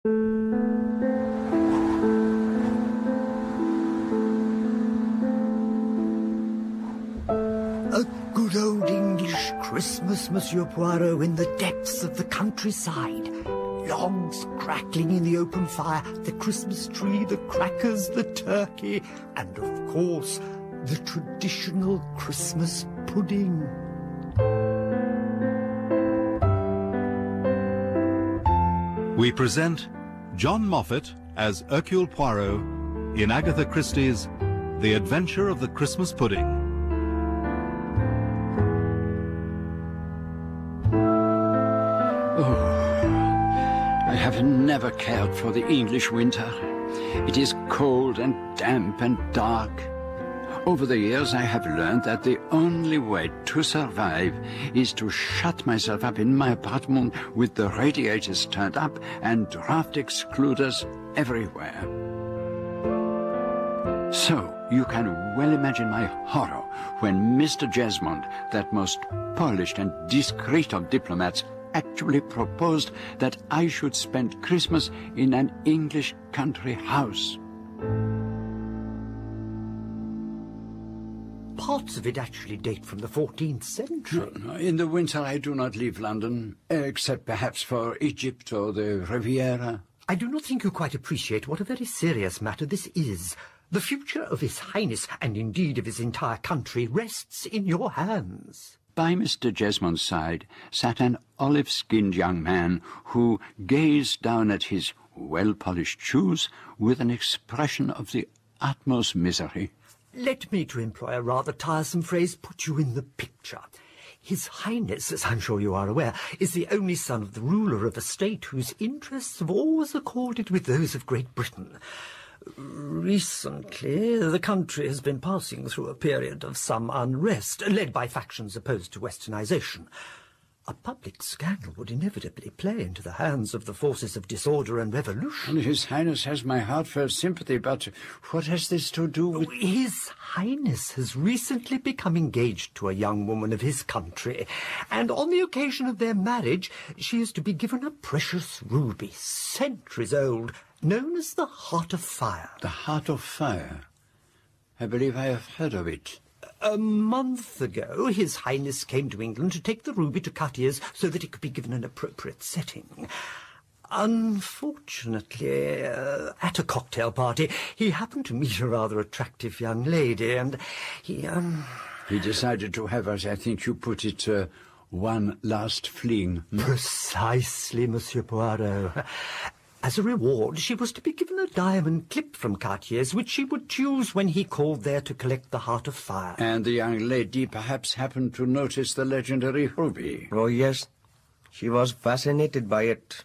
A good old English Christmas, Monsieur Poirot, in the depths of the countryside. Logs crackling in the open fire, the Christmas tree, the crackers, the turkey, and of course, the traditional Christmas pudding. We present John Moffat as Hercule Poirot in Agatha Christie's The Adventure of the Christmas Pudding. I have never cared for the English winter. It is cold and damp and dark. Over the years, I have learned that the only way to survive is to shut myself up in my apartment with the radiators turned up and draft excluders everywhere. So, you can well imagine my horror when Mr. Jesmond, that most polished and discreet of diplomats, actually proposed that I should spend Christmas in an English country house. Parts of it actually date from the 14th century. No, in the winter I do not leave London, except perhaps for Egypt or the Riviera. I do not think you quite appreciate what a very serious matter this is. The future of His Highness, and indeed of his entire country, rests in your hands. By Mr. Jesmond's side sat an olive-skinned young man who gazed down at his well-polished shoes with an expression of the utmost misery. Let me, to employ a rather tiresome phrase, put you in the picture. His Highness, as I'm sure you are aware, is the only son of the ruler of a state whose interests have always accorded with those of Great Britain. Recently, the country has been passing through a period of some unrest, led by factions opposed to westernization. A public scandal would inevitably play into the hands of the forces of disorder and revolution. His Highness has my heartfelt sympathy, but what has this to do with... His Highness has recently become engaged to a young woman of his country, and on the occasion of their marriage, she is to be given a precious ruby, centuries old, known as the Heart of Fire. The Heart of Fire? I believe I have heard of it. A month ago, His Highness came to England to take the ruby to Cartier's so that it could be given an appropriate setting. Unfortunately, at a cocktail party, he happened to meet a rather attractive young lady, and he decided to have, as I think you put it, one last fling. Precisely, Monsieur Poirot. As a reward, she was to be given a diamond clip from Cartier's, which she would choose when he called there to collect the Heart of Fire. And the young lady perhaps happened to notice the legendary ruby. Oh, yes. She was fascinated by it.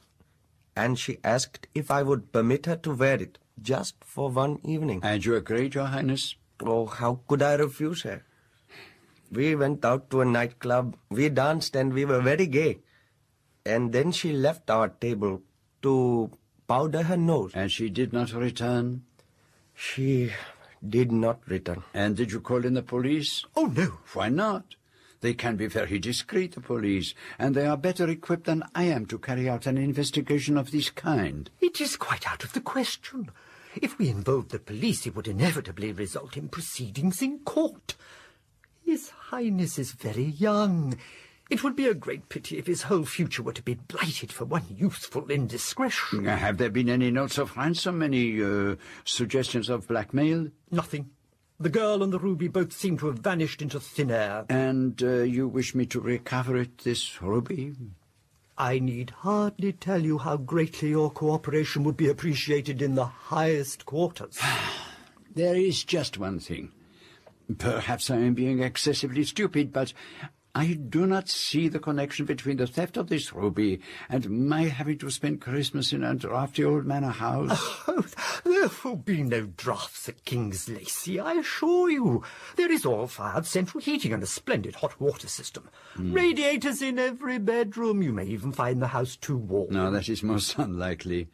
And she asked if I would permit her to wear it, just for one evening. And you agreed, Your Highness? Oh, how could I refuse her? We went out to a nightclub, we danced, and we were very gay. And then she left our table to powder her nose. And she did not return? She did not return. And did you call in the police? Oh, no. Why not? They can be very discreet, the police, and they are better equipped than I am to carry out an investigation of this kind. It is quite out of the question. If we involved the police, it would inevitably result in proceedings in court. His Highness is very young. It would be a great pity if his whole future were to be blighted for one youthful indiscretion. Have there been any notes of ransom, any suggestions of blackmail? Nothing. The girl and the ruby both seem to have vanished into thin air. And you wish me to recover it, this ruby? I need hardly tell you how greatly your cooperation would be appreciated in the highest quarters. There is just one thing. Perhaps I am being excessively stupid, but I do not see the connection between the theft of this ruby and my having to spend Christmas in a drafty old manor house. Oh, there will be no drafts at King's Lacey, I assure you. There is all-fired central heating and a splendid hot water system. Radiators in every bedroom. You may even find the house too warm. No, that is most unlikely.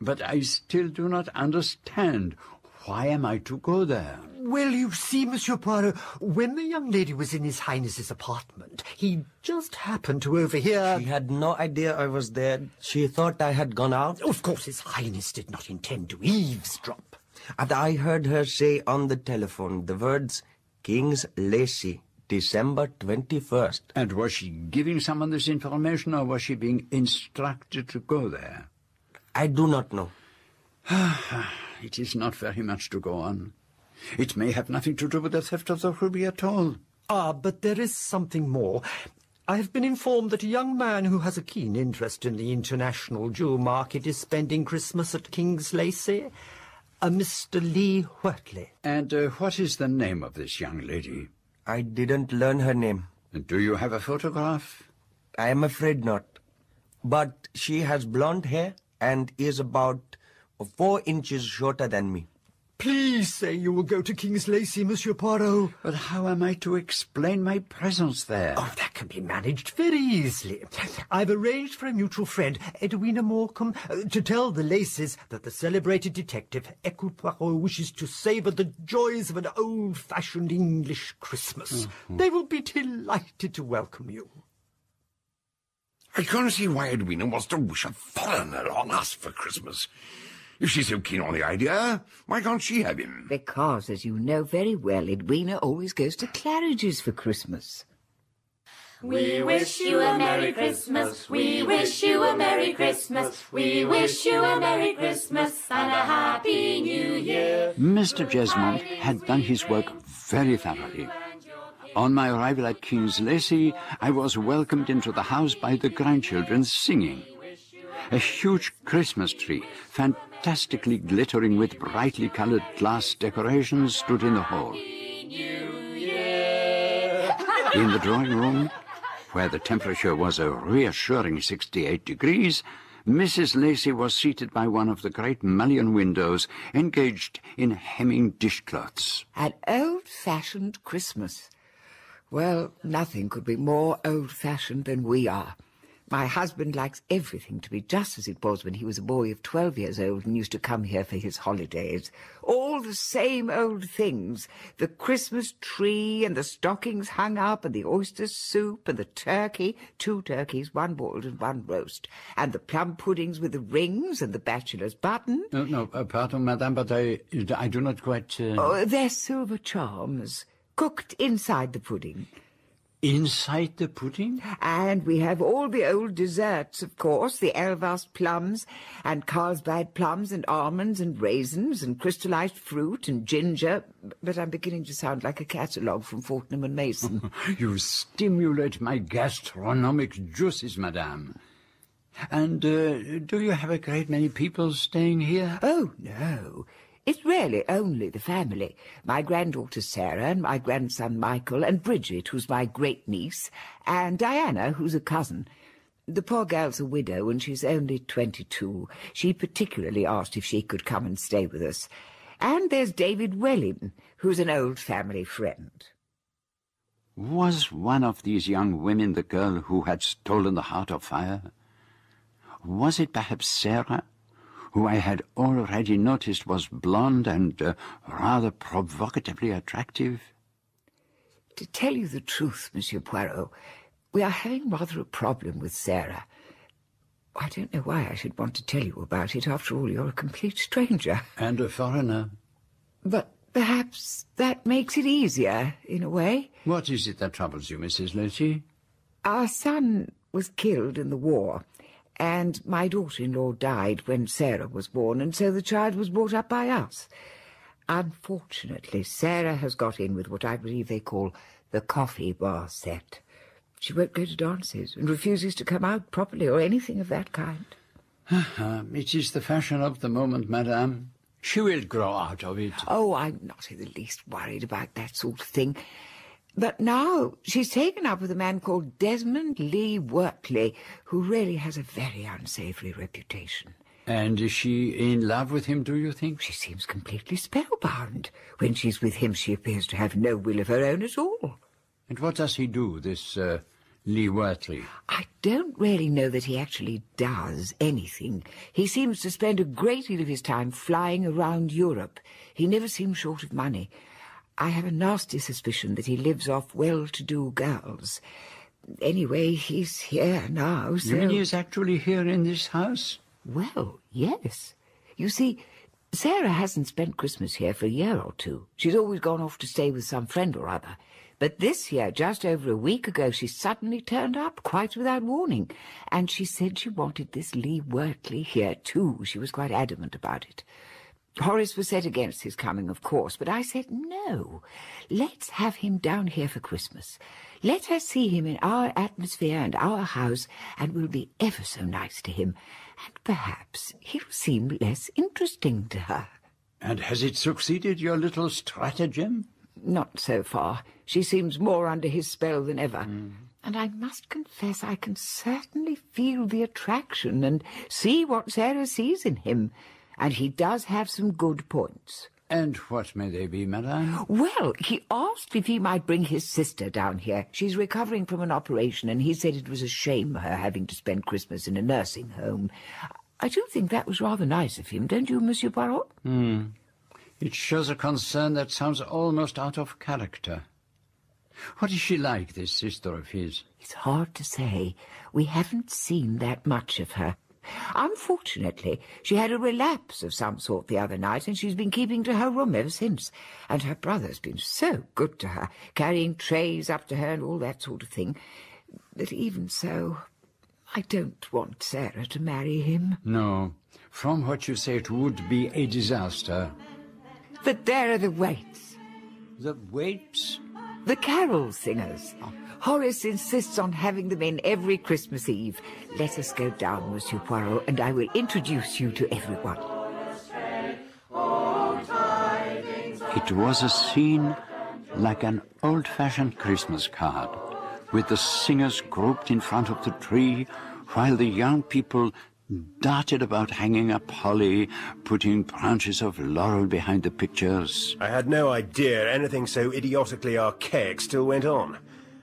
But I still do not understand. why am I to go there? Well, you see, Monsieur Poirot, when the young lady was in His Highness's apartment, he just happened to overhear... She had no idea I was there. She thought I had gone out. Of course, His Highness did not intend to eavesdrop. And I heard her say on the telephone the words, King's Lacey, December 21st. And was she giving someone this information, or was she being instructed to go there? I do not know. It is not very much to go on. It may have nothing to do with the theft of the ruby at all. Ah, but there is something more. I have been informed that a young man who has a keen interest in the international jewel market is spending Christmas at King's Lacey. A Mr. Lee Whitley. And what is the name of this young lady? I didn't learn her name. And do you have a photograph? I am afraid not. But she has blonde hair and is about 4 inches shorter than me. Please say you will go to King's Lacey, Monsieur Poirot. But how am I to explain my presence there? Oh, that can be managed very easily. I've arranged for a mutual friend, Edwina Morecambe, to tell the Lacys that the celebrated detective, Hercule Poirot, wishes to savour the joys of an old-fashioned English Christmas. They will be delighted to welcome you. I can't see why Edwina wants to wish a foreigner on us for Christmas. If she's so keen on the idea, why can't she have him? Because, as you know very well, Edwina always goes to Claridge's for Christmas. We wish you a Merry Christmas. We wish you a Merry Christmas. We wish you a Merry Christmas and a Happy New Year. Mr. Jesmond had done his work very thoroughly. On my arrival at King's Lacey, I was welcomed into the house by the grandchildren singing. A huge Christmas tree, fantastically glittering with brightly colored glass decorations, stood in the hall. In the drawing room, where the temperature was a reassuring 68 degrees, Mrs. Lacey was seated by one of the great mullioned windows, engaged in hemming dishcloths. An old-fashioned Christmas. Well, nothing could be more old-fashioned than we are. My husband likes everything to be just as it was when he was a boy of 12 years old and used to come here for his holidays. All the same old things. The Christmas tree and the stockings hung up and the oyster soup and the turkey, 2 turkeys, 1 boiled and 1 roast, and the plum puddings with the rings and the bachelor's button. No, pardon, madame, but I do not quite... Oh, they're silver charms, cooked inside the pudding. Inside the pudding? And we have all the old desserts, of course, the Elvast plums and Carlsbad plums and almonds and raisins and crystallized fruit and ginger. But I'm beginning to sound like a catalogue from Fortnum and Mason. You stimulate my gastronomic juices, madame. And do you have a great many people staying here? Oh, no. It's really only the family. My granddaughter Sarah and my grandson Michael and Bridget, who's my great-niece, and Diana, who's a cousin. The poor girl's a widow and she's only 22. She particularly asked if she could come and stay with us. And there's David Welling, who's an old family friend. Was one of these young women the girl who had stolen the heart of fire? Was it perhaps Sarah, who I had already noticed was blonde and rather provocatively attractive? To tell you the truth, Monsieur Poirot, we are having rather a problem with Sarah. I don't know why I should want to tell you about it. After all, you're a complete stranger. And a foreigner. But perhaps that makes it easier, in a way. What is it that troubles you, Mrs. Lacey? Our son was killed in the war, and my daughter-in-law died when Sarah was born, and so the child was brought up by us. Unfortunately, Sarah has got in with what I believe they call the coffee bar set. She won't go to dances and refuses to come out properly or anything of that kind. It is the fashion of the moment, madame. She will grow out of it. Oh, I'm not in the least worried about that sort of thing. But now she's taken up with a man called Desmond Lee Wortley, who really has a very unsavoury reputation. And is she in love with him, do you think? She seems completely spellbound. When she's with him, she appears to have no will of her own at all. And what does he do, this Lee Wortley? I don't really know that he actually does anything. He seems to spend a great deal of his time flying around Europe. He never seems short of money. I have a nasty suspicion that he lives off well-to-do girls. Anyway, he's here now, so... You mean he's actually here in this house? Well, yes. You see, Sarah hasn't spent Christmas here for a year or two. She's always gone off to stay with some friend or other. But this year, just over a week ago, she suddenly turned up, quite without warning. And she said she wanted this Lee Wortley here, too. She was quite adamant about it. Horace was set against his coming, of course, but I said, no, let's have him down here for Christmas. Let her see him in our atmosphere and our house, and we'll be ever so nice to him. And perhaps he'll seem less interesting to her. And has it succeeded, your little stratagem? Not so far. She seems more under his spell than ever. And I must confess I can certainly feel the attraction and see what Sarah sees in him. And he does have some good points. And what may they be, madame? Well, he asked if he might bring his sister down here. She's recovering from an operation, and he said it was a shame her having to spend Christmas in a nursing home. I do think that was rather nice of him, don't you, Monsieur Poirot? It shows a concern that sounds almost out of character. What is she like, this sister of his? It's hard to say. We haven't seen that much of her. Unfortunately, she had a relapse of some sort the other night, and she's been keeping to her room ever since. And her brother's been so good to her, carrying trays up to her and all that sort of thing. But even so, I don't want Sarah to marry him. No. From what you say, it would be a disaster. But there are the Waits. The Waits? The carol singers. Horace insists on having them in every Christmas Eve. Let us go down, Monsieur Poirot, and I will introduce you to everyone. It was a scene like an old-fashioned Christmas card, with the singers grouped in front of the tree, while the young people darted about hanging up holly, putting branches of laurel behind the pictures. I had no idea anything so idiotically archaic still went on.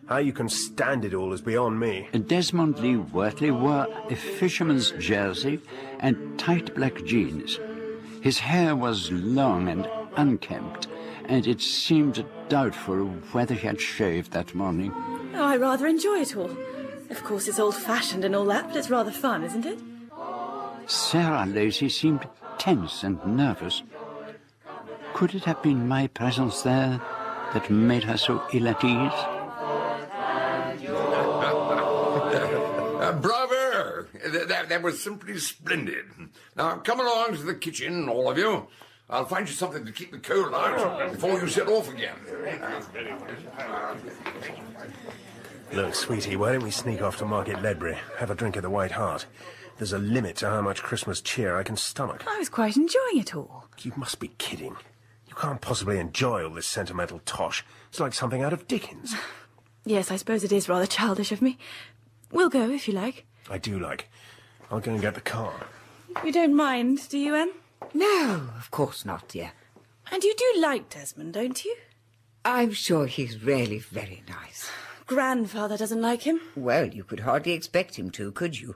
How you can stand it all is beyond me. Desmond Lee Wortley wore a fisherman's jersey and tight black jeans. His hair was long and unkempt, and it seemed doubtful whether he had shaved that morning. Oh, I rather enjoy it all. Of course, it's old-fashioned and all that, but it's rather fun, isn't it? Sarah Lacey seemed tense and nervous. Could it have been my presence there that made her so ill at ease? Bravo! That was simply splendid. Now, come along to the kitchen, all of you. I'll find you something to keep the cold out before you set off again. Look, sweetie, why don't we sneak off to Market Ledbury, have a drink at the White Hart? There's a limit to how much Christmas cheer I can stomach. I was quite enjoying it all. You must be kidding. You can't possibly enjoy all this sentimental tosh. It's like something out of Dickens. Yes, I suppose it is rather childish of me. We'll go, if you like. I do like. I'll go and get the car. You don't mind, do you, Anne? No, of course not, dear. And you do like Desmond, don't you? I'm sure he's really very nice. Grandfather doesn't like him. Well, you could hardly expect him to, could you?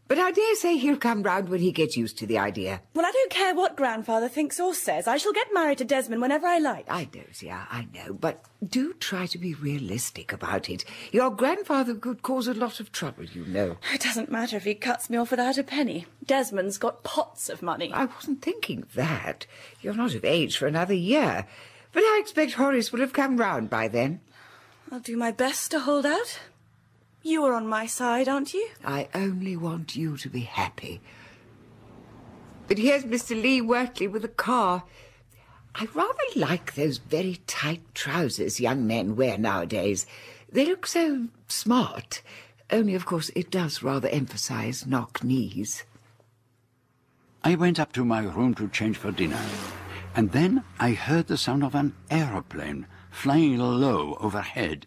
But I dare say he'll come round when he gets used to the idea. Well, I don't care what Grandfather thinks or says. I shall get married to Desmond whenever I like. I know, dear, I know. But do try to be realistic about it. Your grandfather could cause a lot of trouble, you know. It doesn't matter if he cuts me off without a penny. Desmond's got pots of money. I wasn't thinking of that. You're not of age for another year. But I expect Horace will have come round by then. I'll do my best to hold out. You are on my side, aren't you? I only want you to be happy. But here's Mr. Lee Wortley with a car. I rather like those very tight trousers young men wear nowadays. They look so smart. Only, of course, it does rather emphasize knock knees. I went up to my room to change for dinner, and then I heard the sound of an aeroplane flying low overhead.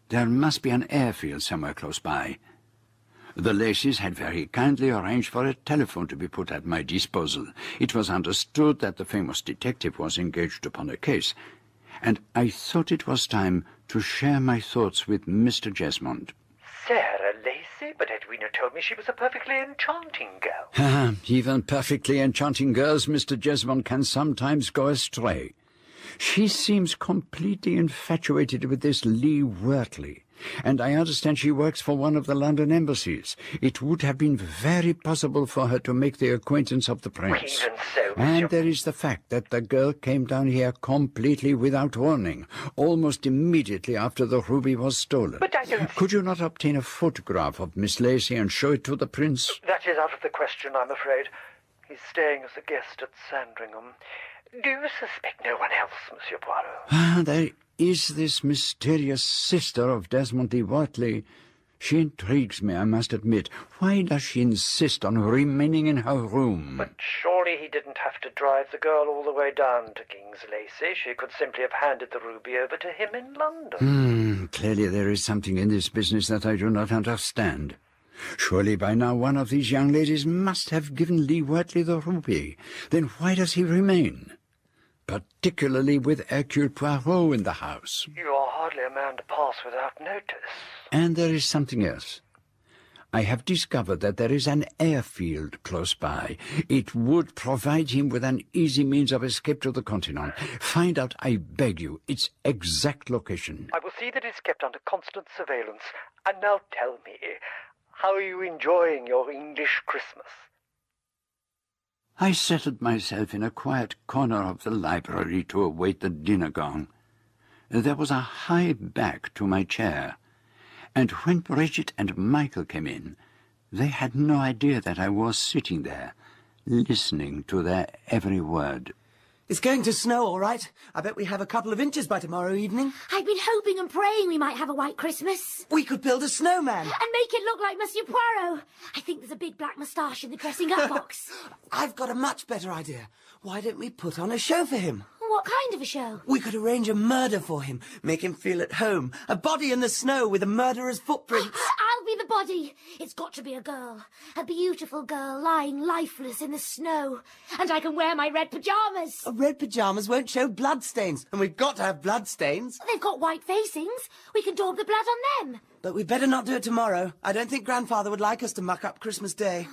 There must be an airfield somewhere close by. The Lacys had very kindly arranged for a telephone to be put at my disposal. It was understood that the famous detective was engaged upon a case, and I thought it was time to share my thoughts with Mr. Jesmond. Sarah Lacey, but Edwina told me she was a perfectly enchanting girl. Even perfectly enchanting girls, Mr. Jesmond, can sometimes go astray. She seems completely infatuated with this Lee Wortley, and I understand she works for one of the London embassies. It would have been very possible for her to make the acquaintance of the prince. Even so, And there is the fact that the girl came down here completely without warning, almost immediately after the ruby was stolen. But I don't... Could you not obtain a photograph of Miss Lacey and show it to the prince? That is out of the question, I'm afraid. He's staying as a guest at Sandringham. Do you suspect no one else, Monsieur Poirot? There is this mysterious sister of Desmond Lee Wortley. She intrigues me, I must admit. Why does she insist on remaining in her room? But surely he didn't have to drive the girl all the way down to King's Lacey. She could simply have handed the ruby over to him in London. Clearly there is something in this business that I do not understand. Surely by now one of these young ladies must have given Lee Wortley the ruby. Then why does he remain? Particularly with Hercule Poirot in the house. You are hardly a man to pass without notice. And there is something else. I have discovered that there is an airfield close by. It would provide him with an easy means of escape to the continent. Find out, I beg you, its exact location. I will see that it's kept under constant surveillance. And now tell me, how are you enjoying your English Christmas? I settled myself in a quiet corner of the library to await the dinner gong. There was a high back to my chair, and when Bridget and Michael came in, they had no idea that I was sitting there, listening to their every word. It's going to snow, all right. I bet we have a couple of inches by tomorrow evening. I've been hoping and praying we might have a white Christmas. We could build a snowman. And make it look like Monsieur Poirot. I think there's a big black moustache in the dressing-up box. I've got a much better idea. Why don't we put on a show for him? What kind of a show? We could arrange a murder for him, make him feel at home. A body in the snow with a murderer's footprints. I'll be the body. It's got to be a girl. A beautiful girl lying lifeless in the snow. And I can wear my red pyjamas. Red pyjamas won't show bloodstains, and we've got to have bloodstains. They've got white facings. We can daub the blood on them. But we'd better not do it tomorrow. I don't think Grandfather would like us to muck up Christmas Day.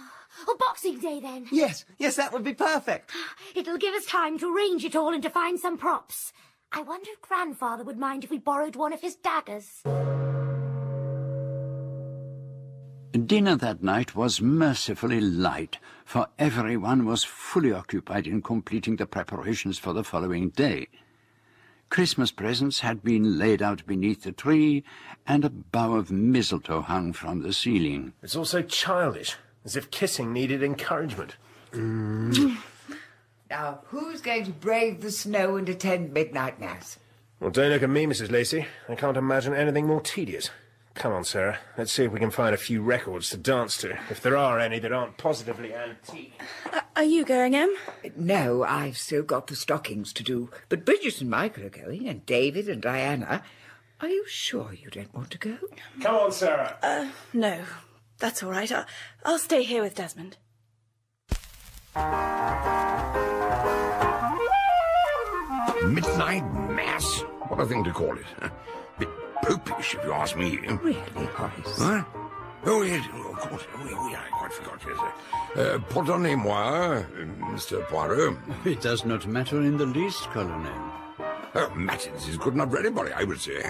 Or Boxing Day, then? Yes, that would be perfect. It'll give us time to arrange it all and to find some props. I wonder if Grandfather would mind if we borrowed one of his daggers. Dinner that night was mercifully light, for everyone was fully occupied in completing the preparations for the following day. Christmas presents had been laid out beneath the tree, and a bough of mistletoe hung from the ceiling. It's all so childish, as if kissing needed encouragement. Now, who's going to brave the snow and attend midnight mass? Well, don't look at me, Mrs. Lacey. I can't imagine anything more tedious. Come on, Sarah. Let's see if we can find a few records to dance to, if there are any that aren't positively antique. Are you going, Em? No, I've still got the stockings to do. But Bridget and Michael are going, and David and Diana. Are you sure you don't want to go? Come on, Sarah. No. That's all right. I'll stay here with Desmond. Midnight mass? What a thing to call it. Bit popish, if you ask me. Really, Horace? Huh? Oh, yes, of course. Oh, yeah, I quite forgot. Yes. Pardonnez-moi, Mr. Poirot. It does not matter in the least, Colonel. Matins is good enough for anybody, I would say.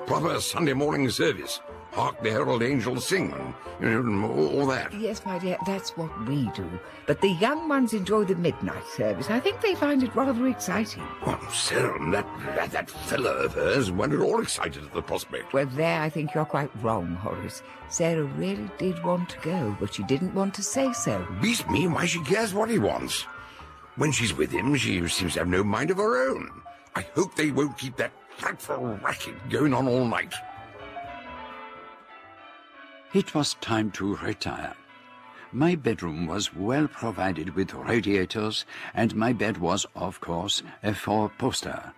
Proper Sunday morning service. Hark the herald angels sing, and all that. Yes, my dear, that's what we do. But the young ones enjoy the midnight service. I think they find it rather exciting. Well, Sarah, that fella of hers weren't at all excited at the prospect. Well, there I think you're quite wrong, Horace. Sarah really did want to go, but she didn't want to say so. Beats me why she cares what he wants. When she's with him, she seems to have no mind of her own. I hope they won't keep that frightful racket going on all night. It was time to retire. My bedroom was well provided with radiators, and my bed was, of course, a four-poster.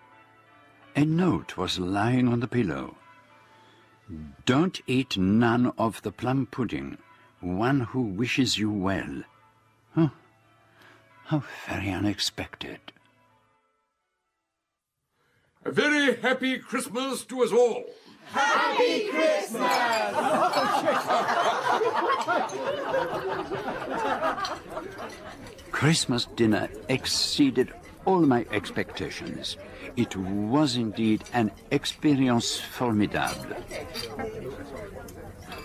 A note was lying on the pillow. Don't eat none of the plum pudding. One who wishes you well. Huh. How very unexpected. A very happy Christmas to us all. Happy Christmas! Christmas dinner exceeded all my expectations. It was indeed an experience formidable.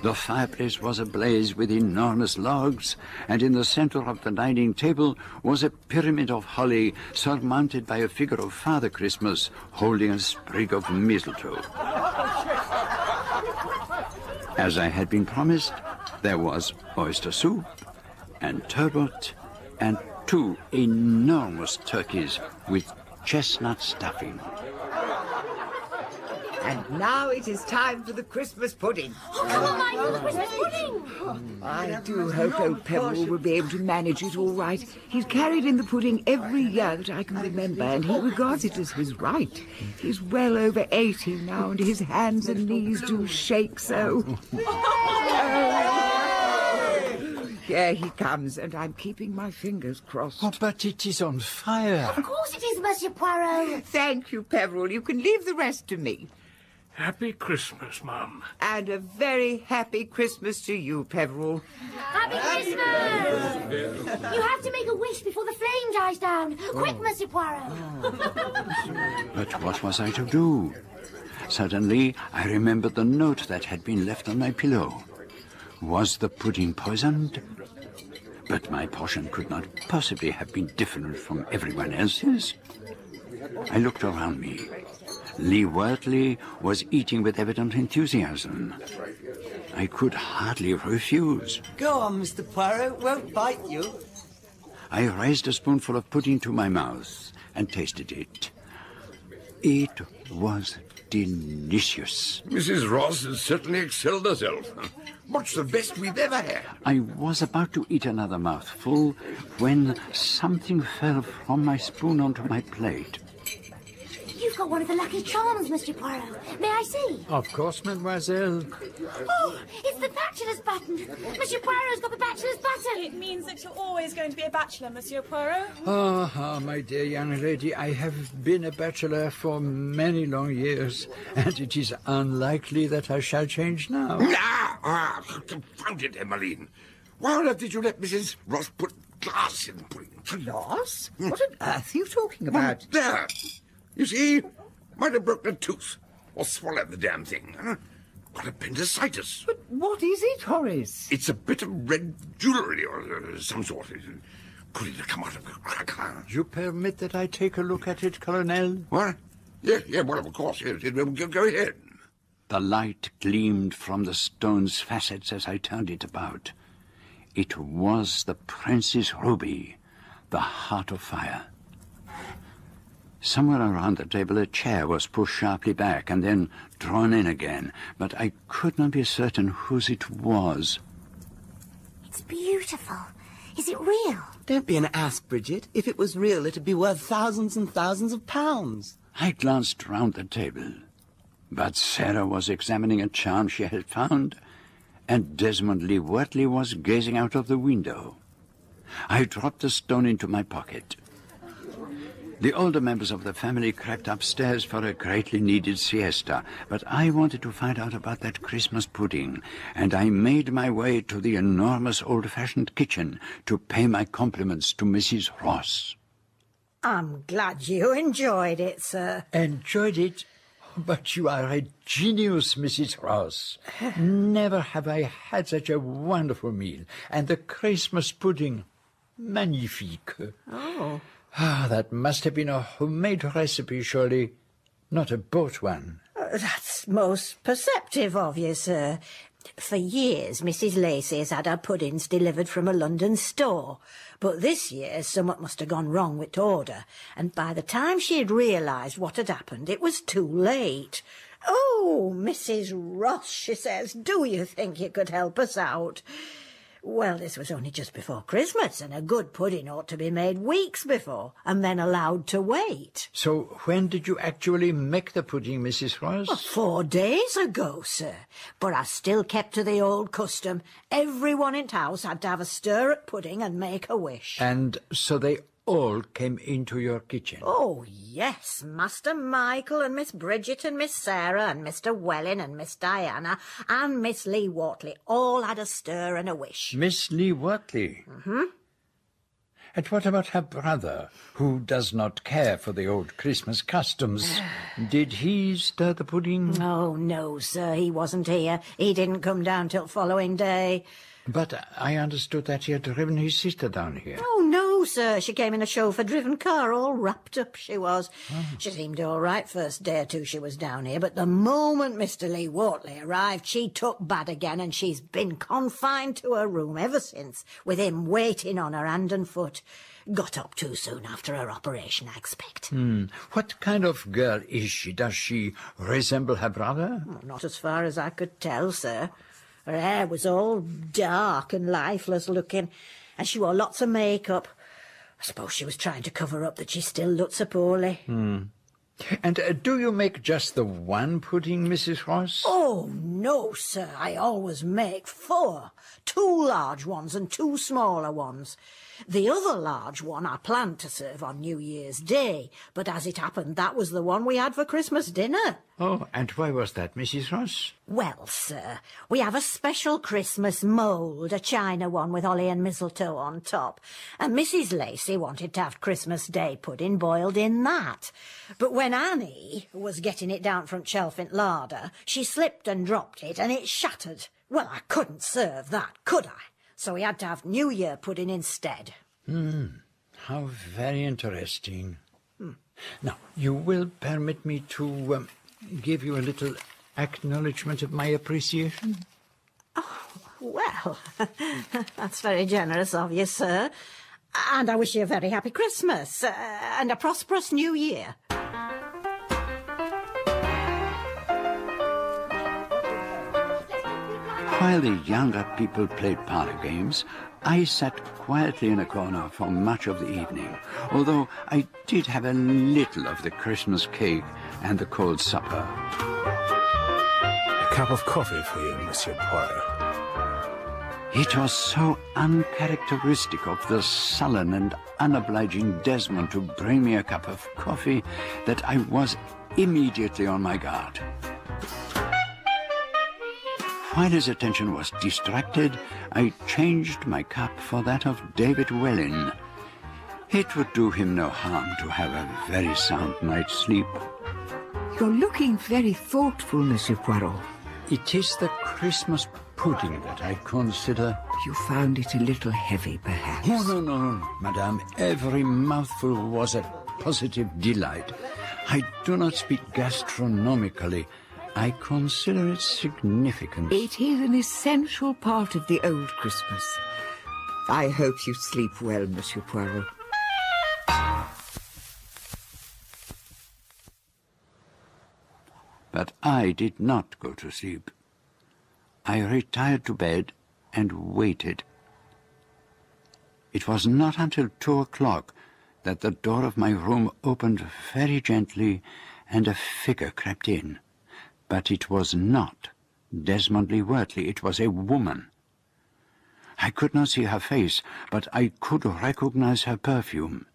The fireplace was ablaze with enormous logs, and in the center of the dining table was a pyramid of holly surmounted by a figure of Father Christmas holding a sprig of mistletoe. As I had been promised, there was oyster soup and turbot and 2 enormous turkeys with chestnut stuffing. And now it is time for the Christmas pudding. Oh, come on, Michael, Christmas pudding! I do hope old Pebble will be able to manage it all right. He's carried in the pudding every year that I can remember, and he regards it as his right. He's well over 80 now, and his hands and knees do shake so. Here he comes, and I'm keeping my fingers crossed. Oh, but it is on fire. Of course it is, Monsieur Poirot. Thank you, Peveril. You can leave the rest to me. Happy Christmas, Mum. And a very happy Christmas to you, Peveril. Happy Christmas! You have to make a wish before the flame dies down. Quick, Monsieur Poirot. But what was I to do? Suddenly, I remembered the note that had been left on my pillow. Was the pudding poisoned? But my portion could not possibly have been different from everyone else's. I looked around me. Lee Wortley was eating with evident enthusiasm. I could hardly refuse. Go on, Mr. Poirot. Won't bite you. I raised a spoonful of pudding to my mouth and tasted it. It was delicious. Mrs. Ross has certainly excelled herself. Much the best we've ever had. I was about to eat another mouthful when something fell from my spoon onto my plate. You've got one of the lucky charms, Monsieur Poirot. May I see? Of course, mademoiselle. Oh, it's the bachelor's button. Monsieur Poirot's got the bachelor's button. It means that you're always going to be a bachelor, Monsieur Poirot. Ah, my dear young lady, I have been a bachelor for many long years, and it is unlikely that I shall change now. Confound it, Emmeline. Why on earth did you let Mrs. Ross put glass in the pudding? Glass? What on earth are you talking about? There. You see, might have broken a tooth or swallowed the damn thing. Got appendicitis. But what is it, Horace? It's a bit of red jewellery or some sort. Could it have come out of a crack? You permit that I take a look at it, Colonel? What? Yeah, well, of course. Yes. Go ahead. The light gleamed from the stone's facets as I turned it about. It was the Prince's ruby, the heart of fire. Somewhere around the table a chair was pushed sharply back and then drawn in again, but I could not be certain whose it was. It's beautiful. Is it real? Don't be an ass, Bridget. If it was real, it'd be worth thousands and thousands of pounds. I glanced round the table, but Sarah was examining a charm she had found, and Desmond Lee Wortley was gazing out of the window. I dropped the stone into my pocket. The older members of the family crept upstairs for a greatly needed siesta, but I wanted to find out about that Christmas pudding, and I made my way to the enormous old-fashioned kitchen to pay my compliments to Mrs. Ross. I'm glad you enjoyed it, sir. Enjoyed it? But you are a genius, Mrs. Ross. Never have I had such a wonderful meal. And the Christmas pudding, magnifique. Oh. Ah, that must have been a homemade recipe, surely, not a bought one. That's most perceptive of you, sir. For years, Mrs. Lacey has had her puddings delivered from a London store. But this year, somewhat must have gone wrong with the order, and by the time she had realised what had happened, it was too late. "Oh, Mrs. Ross," she says, "do you think you could help us out?" Well, this was only just before Christmas, and a good pudding ought to be made weeks before, and then allowed to wait. So when did you actually make the pudding, Mrs. Ross? 4 days ago, sir. But I still kept to the old custom. Everyone in the house had to have a stir at pudding and make a wish. And so they all came into your kitchen? Oh, yes. Master Michael and Miss Bridget and Miss Sarah and Mr. Welling and Miss Diana and Miss Lee Wortley all had a stir and a wish. Miss Lee Wortley? Mm-hmm. And what about her brother, who does not care for the old Christmas customs? Did he stir the pudding? Oh, no, sir, he wasn't here. He didn't come down till following day. But I understood that he had driven his sister down here. Oh, no, sir. She came in a chauffeur-driven car, all wrapped up, she was. Oh. She seemed all right first day or two she was down here, but the moment Mr. Lee Wortley arrived, she took bad again, and she's been confined to her room ever since, with him waiting on her hand and foot. Got up too soon after her operation, I expect. What kind of girl is she? Does she resemble her brother? Well, not as far as I could tell, sir. Her hair was all dark and lifeless looking, and she wore lots of makeup. I suppose she was trying to cover up that she still looked so poorly. And do you make just the one pudding, Mrs. Ross? Oh, no, sir. I always make 4. 2 large ones and 2 smaller ones. The other large one I planned to serve on New Year's Day, but as it happened, that was the one we had for Christmas dinner. Oh, and why was that, Mrs. Ross? Well, sir, we have a special Christmas mould, a china one with holly and mistletoe on top, and Mrs. Lacey wanted to have Christmas Day pudding boiled in that. But when Annie was getting it down from Chelfint larder, she slipped and dropped it, and it shattered. Well, I couldn't serve that, could I? So we had to have New Year pudding instead. How very interesting. Now, you will permit me to give you a little acknowledgement of my appreciation? Oh, well, that's very generous of you, sir. And I wish you a very happy Christmas and a prosperous New Year. While the younger people played parlour games, I sat quietly in a corner for much of the evening, although I did have a little of the Christmas cake and the cold supper. A cup of coffee for you, Monsieur Poirot. It was so uncharacteristic of the sullen and unobliging Desmond to bring me a cup of coffee that I was immediately on my guard. While his attention was distracted, I changed my cup for that of David Welling. It would do him no harm to have a very sound night's sleep. You're looking very thoughtful, Monsieur Poirot. It is the Christmas pudding that I consider... You found it a little heavy, perhaps? Oh, no, madame. Every mouthful was a positive delight. I do not speak gastronomically. I consider its significance. It is an essential part of the old Christmas. I hope you sleep well, Monsieur Poirot. But I did not go to sleep. I retired to bed and waited. It was not until 2 o'clock that the door of my room opened very gently and a figure crept in. But it was not Desmond Lee Wortley. It was a woman. I could not see her face, but I could recognize her perfume.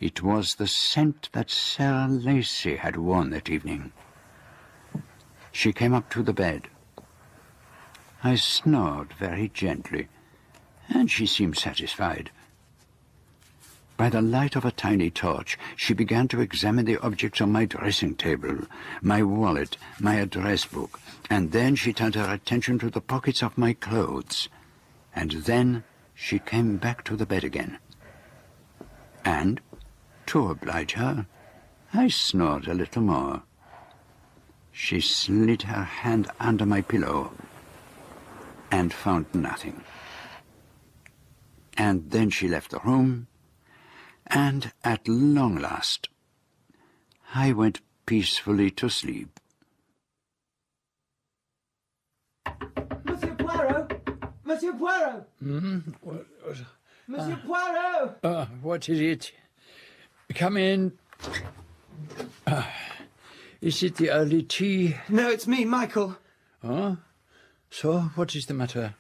It was the scent that Sarah Lacey had worn that evening. She came up to the bed. I snored very gently, and she seemed satisfied. By the light of a tiny torch, she began to examine the objects on my dressing table, my wallet, my address book, and then she turned her attention to the pockets of my clothes. And then she came back to the bed again. And, to oblige her, I snored a little more. She slid her hand under my pillow and found nothing. And then she left the room, and at long last, I went peacefully to sleep. Monsieur Poirot! Monsieur Poirot! Monsieur Poirot! What is it? Come in. Is it the early tea? No, it's me, Michael. Oh? So, what is the matter?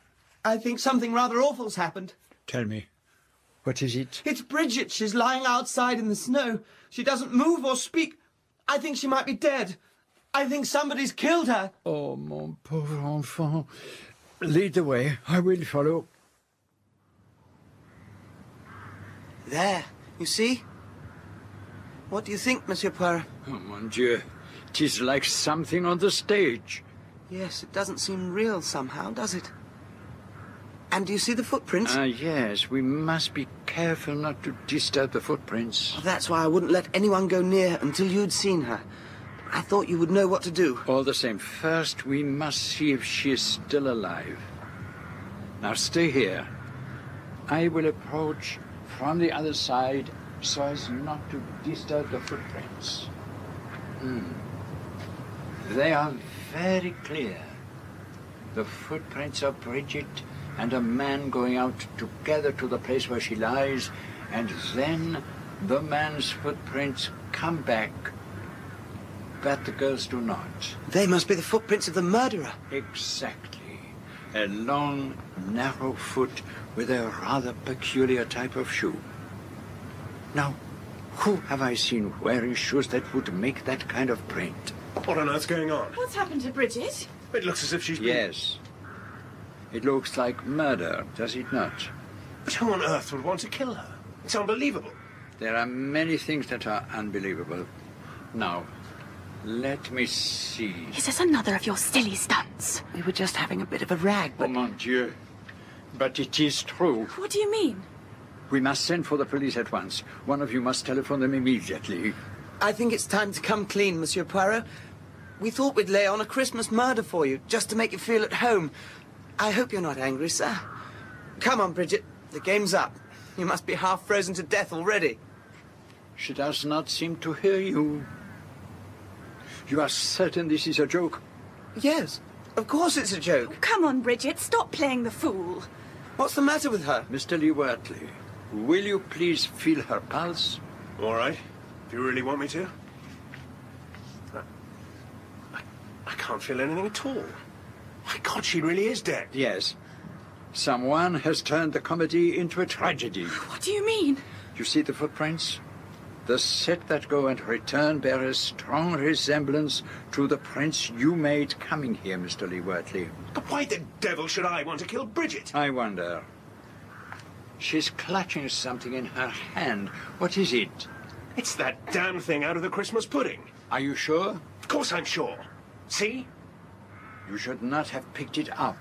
I think something rather awful's happened. Tell me. What is it? It's Bridget. She's lying outside in the snow. She doesn't move or speak. I think she might be dead. I think somebody's killed her. Oh, mon pauvre enfant. Lead the way. I will follow. There, you see? What do you think, Monsieur Poirot? Oh, mon Dieu. 'Tis like something on the stage. Yes, it doesn't seem real somehow, does it? And do you see the footprints? Yes, we must be careful not to disturb the footprints. That's why I wouldn't let anyone go near until you'd seen her. I thought you would know what to do. All the same, first we must see if she is still alive. Now stay here. I will approach from the other side so as not to disturb the footprints. They are very clear. The footprints of Bridget and a man going out together to the place where she lies, and then the man's footprints come back, but the girls do not. They must be the footprints of the murderer. Exactly. A long, narrow foot with a rather peculiar type of shoe. Now, who have I seen wearing shoes that would make that kind of print? What on earth's going on? What's happened to Bridget? It looks as if she's been... Yes. It looks like murder, does it not? But who on earth would want to kill her? It's unbelievable. There are many things that are unbelievable. Now, let me see. Is this another of your silly stunts? We were just having a bit of a rag, but... Oh, mon Dieu. But it is true. What do you mean? We must send for the police at once. One of you must telephone them immediately. I think it's time to come clean, Monsieur Poirot. We thought we'd lay on a Christmas murder for you, just to make you feel at home. I hope you're not angry, sir. Come on, Bridget. The game's up. You must be half frozen to death already. She does not seem to hear you. You are certain this is a joke? Yes, of course it's a joke. Oh, come on, Bridget. Stop playing the fool. What's the matter with her? Mr. Lee Wortley, will you please feel her pulse? All right, if you really want me to. I can't feel anything at all. My God, she really is dead. Yes. Someone has turned the comedy into a tragedy. What do you mean? You see the footprints? The set that go and return bear a strong resemblance to the prints you made coming here, Mr. Lee Wortley. But why the devil should I want to kill Bridget? I wonder. She's clutching something in her hand. What is it? It's that damn thing out of the Christmas pudding. Are you sure? Of course I'm sure. See? You should not have picked it up.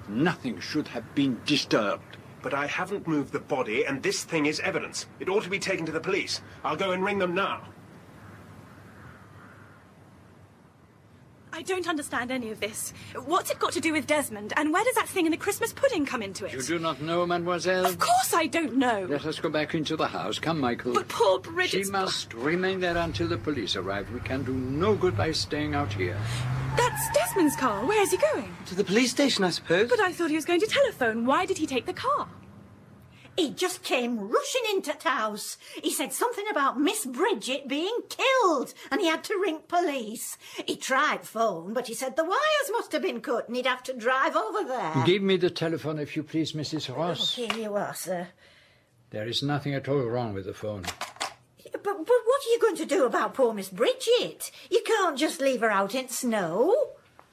Nothing should have been disturbed. But I haven't moved the body, and this thing is evidence. It ought to be taken to the police. I'll go and ring them now. I don't understand any of this. What's it got to do with Desmond? And where does that thing in the Christmas pudding come into it? You do not know, mademoiselle? Of course I don't know. Let us go back into the house. Come, Michael. But poor Bridget... She must remain there until the police arrive. We can do no good by staying out here. That's Desmond's car. Where is he going? To the police station, I suppose. But I thought he was going to telephone. Why did he take the car? He just came rushing into the house. He said something about Miss Bridget being killed, and he had to ring police. He tried phone, but he said the wires must have been cut, and he'd have to drive over there. Give me the telephone, if you please, Mrs. Ross. Here you are, sir. There is nothing at all wrong with the phone. But what are you going to do about poor Miss Bridget? You can't just leave her out in snow.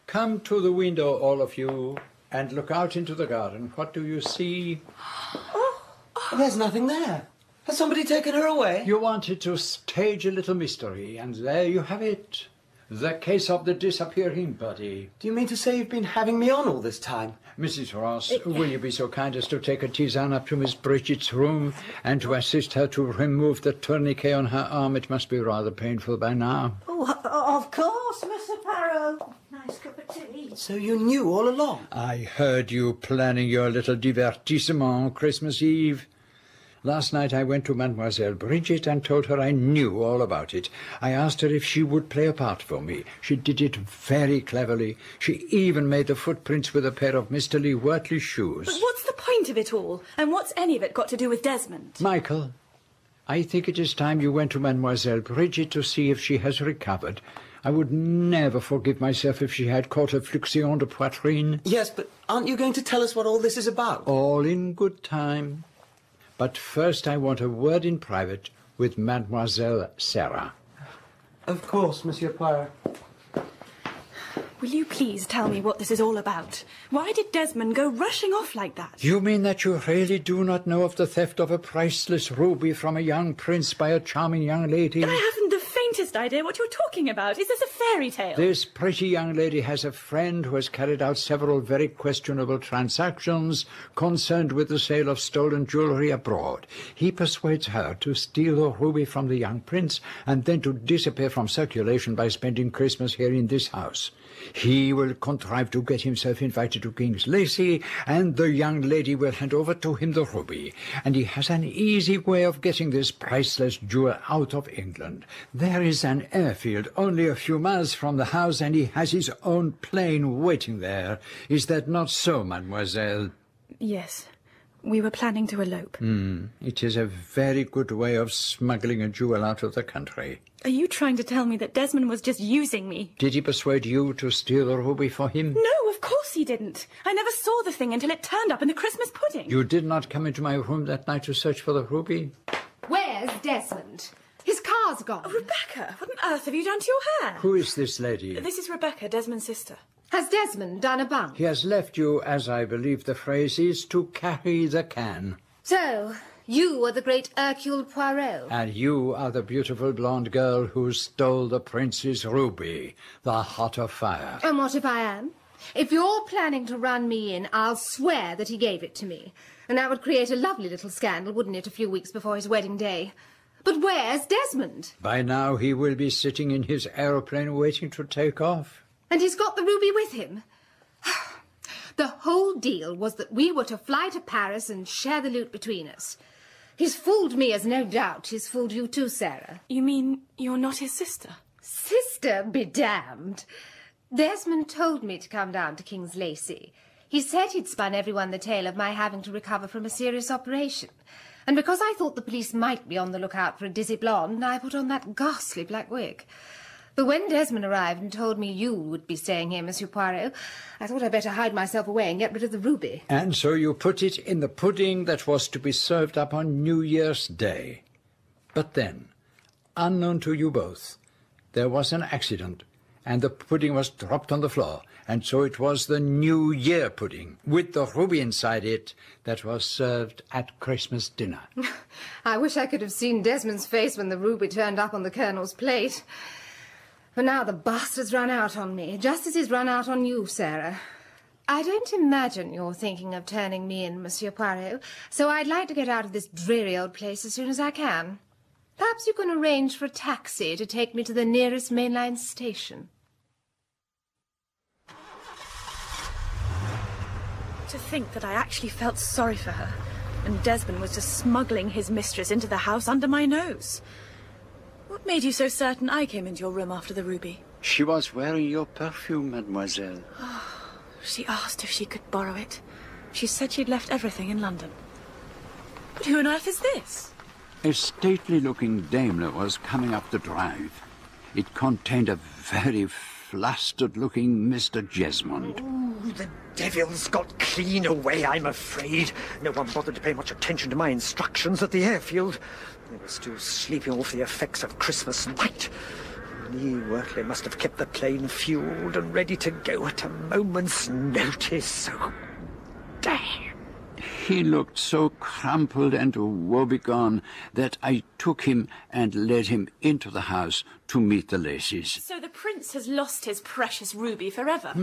Come to the window, all of you, and look out into the garden. What do you see? There's nothing there. Has somebody taken her away? You wanted to stage a little mystery, and there you have it. The case of the disappearing body. Do you mean to say you've been having me on all this time? Mrs. Ross, will you be so kind as to take a tisane up to Miss Bridget's room and to assist her to remove the tourniquet on her arm? It must be rather painful by now. Oh, of course, Mr. Parrow. Nice cup of tea. So you knew all along? I heard you planning your little divertissement on Christmas Eve. Last night I went to Mademoiselle Bridget and told her I knew all about it. I asked her if she would play a part for me. She did it very cleverly. She even made the footprints with a pair of Mr. Lee Wortley's shoes. But what's the point of it all? And what's any of it got to do with Desmond? Michael, I think it is time you went to Mademoiselle Bridget to see if she has recovered. I would never forgive myself if she had caught a fluxion de poitrine. Yes, but aren't you going to tell us what all this is about? All in good time. But first I want a word in private with Mademoiselle Sarah. Of course, Monsieur Poirot. Will you please tell me what this is all about? Why did Desmond go rushing off like that? You mean that you really do not know of the theft of a priceless ruby from a young prince by a charming young lady? I haven't the faintest idea what you're talking about. Is this a fairy tale? This pretty young lady has a friend who has carried out several very questionable transactions concerned with the sale of stolen jewellery abroad. He persuades her to steal the ruby from the young prince and then to disappear from circulation by spending Christmas here in this house. He will contrive to get himself invited to King's Lacy, and the young lady will hand over to him the ruby. And he has an easy way of getting this priceless jewel out of England. There is an airfield only a few miles from the house, and he has his own plane waiting there. Is that not so, mademoiselle? Yes. We were planning to elope. It is a very good way of smuggling a jewel out of the country. Are you trying to tell me that Desmond was just using me? Did he persuade you to steal the ruby for him? No, of course he didn't. I never saw the thing until it turned up in the Christmas pudding. You did not come into my room that night to search for the ruby? Where's Desmond? His car's gone. Oh, Rebecca, what on earth have you done to your hair? Who is this lady? This is Rebecca, Desmond's sister. Has Desmond done a bunk? He has left you, as I believe the phrase is, to carry the can. So, you are the great Hercule Poirot. And you are the beautiful blonde girl who stole the prince's ruby, the heart of fire. And what if I am? If you're planning to run me in, I'll swear that he gave it to me. And that would create a lovely little scandal, wouldn't it, a few weeks before his wedding day? But where's Desmond? By now he will be sitting in his aeroplane waiting to take off. And he's got the ruby with him. The whole deal was that we were to fly to Paris and share the loot between us. He's fooled me, as no doubt he's fooled you too, Sarah. You mean you're not his sister? Sister be damned. Desmond told me to come down to King's Lacy. He said he'd spun everyone the tale of my having to recover from a serious operation. And because I thought the police might be on the lookout for a dizzy blonde, I put on that ghastly black wig. But when Desmond arrived and told me you would be staying here, Monsieur Poirot, I thought I'd better hide myself away and get rid of the ruby. And so you put it in the pudding that was to be served up on New Year's Day. But then, unknown to you both, there was an accident, and the pudding was dropped on the floor, and so it was the New Year pudding, with the ruby inside it, that was served at Christmas dinner. I wish I could have seen Desmond's face when the ruby turned up on the Colonel's plate. But now the bastard's run out on me, just as he's run out on you, Sarah. I don't imagine you're thinking of turning me in, Monsieur Poirot, so I'd like to get out of this dreary old place as soon as I can. Perhaps you can arrange for a taxi to take me to the nearest mainline station. To think that I actually felt sorry for her, and Desmond was just smuggling his mistress into the house under my nose. What made you so certain I came into your room after the ruby? She was wearing your perfume, mademoiselle. Oh, she asked if she could borrow it. She said she'd left everything in London. But who on earth is this? A stately-looking Daimler was coming up the drive. It contained a very flustered-looking Mr. Jesmond. Oh, the devil's got clean away, I'm afraid. No one bothered to pay much attention to my instructions at the airfield. They were still sleeping off the effects of Christmas night. Lee Wortley must have kept the plane fueled and ready to go at a moment's notice. Oh, damn. He looked so crumpled and woebegone that I took him and led him into the house to meet the Lacys. So the prince has lost his precious ruby forever?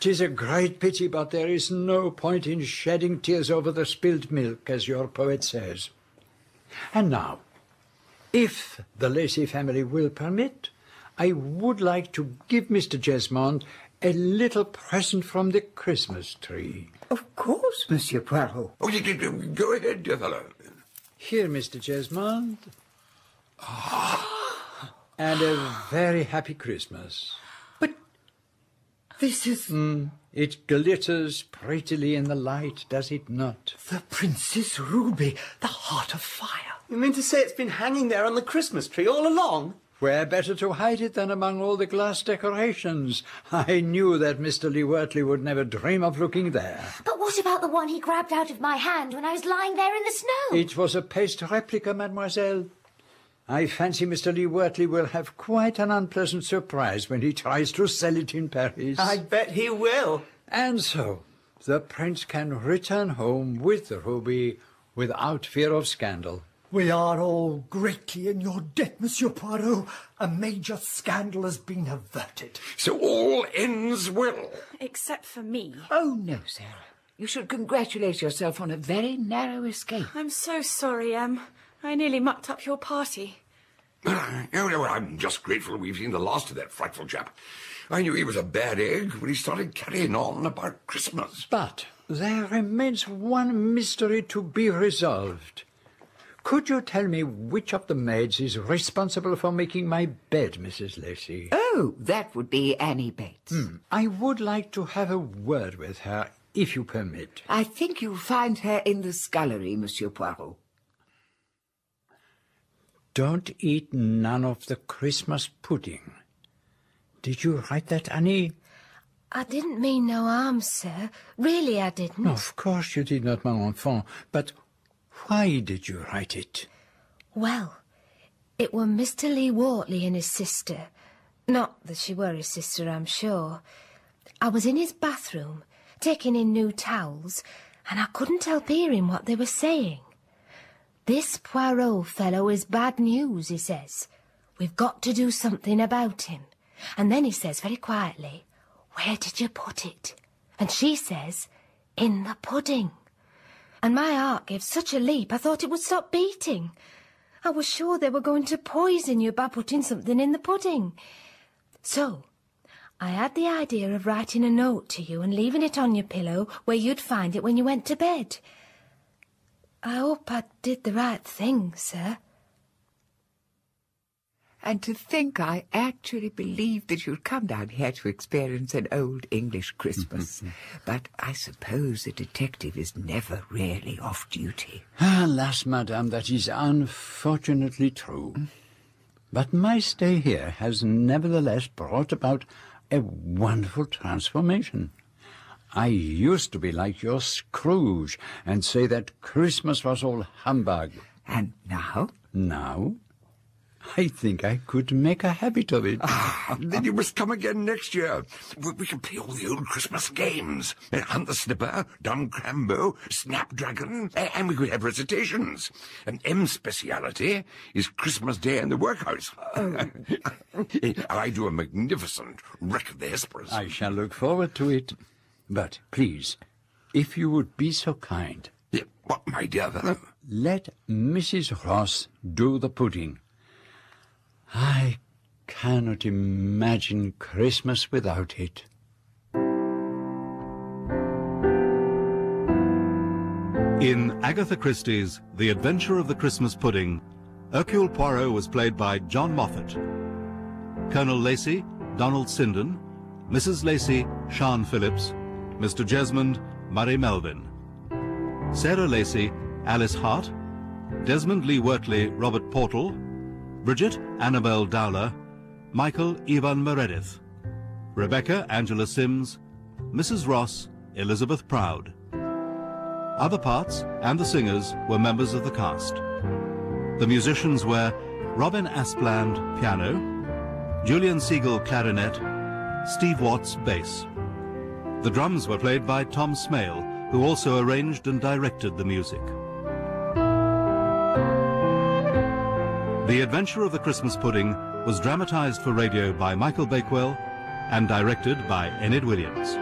'Tis a great pity, but there is no point in shedding tears over the spilt milk, as your poet says. And now, if the Lacy family will permit, I would like to give Mr. Jesmond a little present from the Christmas tree. Of course, Monsieur Poirot. Oh, you go ahead, dear fellow. Here, Mr. Jesmond. And a very happy Christmas. But this is... It glitters prettily in the light, does it not? The Princess Ruby, the heart of fire. You mean to say it's been hanging there on the Christmas tree all along? Where better to hide it than among all the glass decorations? I knew that Mr. Lee Wortley would never dream of looking there. But what about the one he grabbed out of my hand when I was lying there in the snow? It was a paste replica, mademoiselle. I fancy Mr. Lee Wortley will have quite an unpleasant surprise when he tries to sell it in Paris. I bet he will. And so, the prince can return home with the ruby without fear of scandal. We are all greatly in your debt, Monsieur Poirot. A major scandal has been averted. So all ends well. Except for me. Oh, no, Sarah. You should congratulate yourself on a very narrow escape. I'm so sorry, Em. I nearly mucked up your party. I'm just grateful we've seen the last of that frightful chap. I knew he was a bad egg when he started carrying on about Christmas. But there remains one mystery to be resolved. Could you tell me which of the maids is responsible for making my bed, Mrs. Lacey? Oh, that would be Annie Bates. I would like to have a word with her, if you permit. I think you'll find her in the scullery, Monsieur Poirot. Don't eat none of the Christmas pudding. Did you write that, Annie? I didn't mean no harm, sir. Really, I didn't. Of course you did not, my enfant. But why did you write it? Well, it were Mr. Lee Wortley and his sister. Not that she were his sister, I'm sure. I was in his bathroom, taking in new towels, and I couldn't help hearing what they were saying. This Poirot fellow is bad news, he says. We've got to do something about him. And then he says very quietly, "Where did you put it?" And she says, "In the pudding." And my heart gave such a leap I thought it would stop beating. I was sure they were going to poison you by putting something in the pudding. So I had the idea of writing a note to you and leaving it on your pillow where you'd find it when you went to bed. I hope I did the right thing, sir. And to think I actually believed that you'd come down here to experience an old English Christmas. But I suppose a detective is never really off duty. Alas, madame, that is unfortunately true. But my stay here has nevertheless brought about a wonderful transformation. I used to be like your Scrooge and say that Christmas was all humbug. And now? Now? I think I could make a habit of it. Then you must come again next year. We can play all the old Christmas games. Hunt the Snipper, Dumb Crambo, Snapdragon, and we could have recitations. And M's speciality is Christmas Day in the workhouse. I do a magnificent Wreck of the Hesperus. I shall look forward to it. But, please, if you would be so kind... What, my dear fellow? Let Mrs. Ross do the pudding. I cannot imagine Christmas without it. In Agatha Christie's The Adventure of the Christmas Pudding, Hercule Poirot was played by John Moffat. Colonel Lacey, Donald Sinden. Mrs. Lacey, Sian Phillips. Mr. Jesmond, Murray Melvin. Sarah Lacey, Alice Hart. Desmond Lee Wortley, Robert Portal. Bridget, Annabel Dowler. Michael, Ivan Meredith. Rebecca, Angela Sims. Mrs. Ross, Elizabeth Proud. Other parts and the singers were members of the cast. The musicians were Robin Aspland, piano. Julian Siegel, clarinet. Steve Watts, bass. The drums were played by Tom Smale, who also arranged and directed the music. The Adventure of the Christmas Pudding was dramatized for radio by Michael Bakewell and directed by Enid Williams.